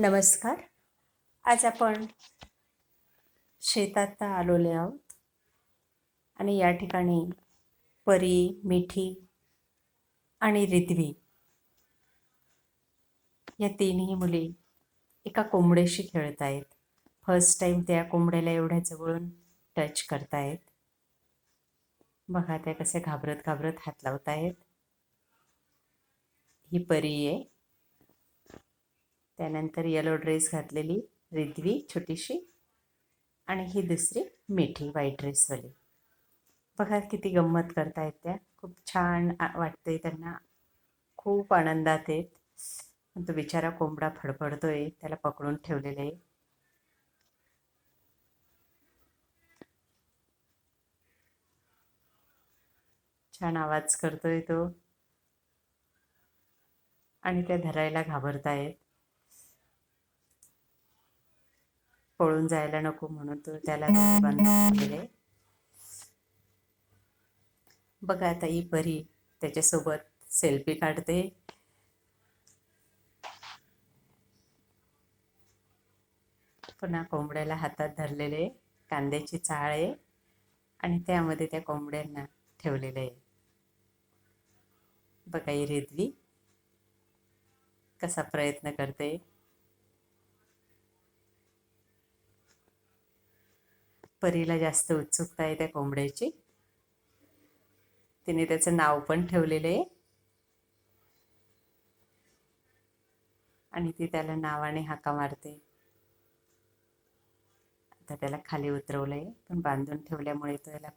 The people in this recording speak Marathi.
नमस्कार. आज आपण शेतात आलेलो आहोत आणि या ठिकाणी परी, मिठी आणि रिद्वी या तिन्ही मुली एका कोंबड्याशी खेळत आहेत. फर्स्ट टाइम त्या कोंबड्याला एवढ्या जवळून टच करतायत. बघा त्या कसे घाबरत घाबरत हात लावतायत. ही परी आहे. त्यानंतर येलो ड्रेस घातलेली रिद्वी छोटीशी आणि ही दुसरी मिठी व्हाईट ड्रेसवाली. बघा किती गंमत करतायत त्या. खूप छान वाटते त्यांना. खूप आनंदात आहेत. तो बिचारा कोंबडा फडफडतोय, त्याला पकडून ठेवलेलं आहे. छान आवाज करतोय तो आणि त्या धरायला घाबरतायत. पळून जायला नको म्हणून तो त्याला बांधून ठेवलेले. बघा आता ही परी त्याच्यासोबत सेल्फी काढते. पुन्हा कोंबड्याला हातात धरलेले, कांद्याची चाळ आहे आणि त्यामध्ये त्या कोंबड्यांना ठेवलेलं आहे. बघा ही रिद्वी कसा प्रयत्न करते. परीला जास्त उत्सुकता आहे त्या कोंबड्याची. तिने त्याचं नाव पण ठेवलेलं आहे आणि ती त्याला नावाने हाका मारते. आता त्याला खाली उतरवलंय, पण बांधून ठेवल्यामुळे त्याला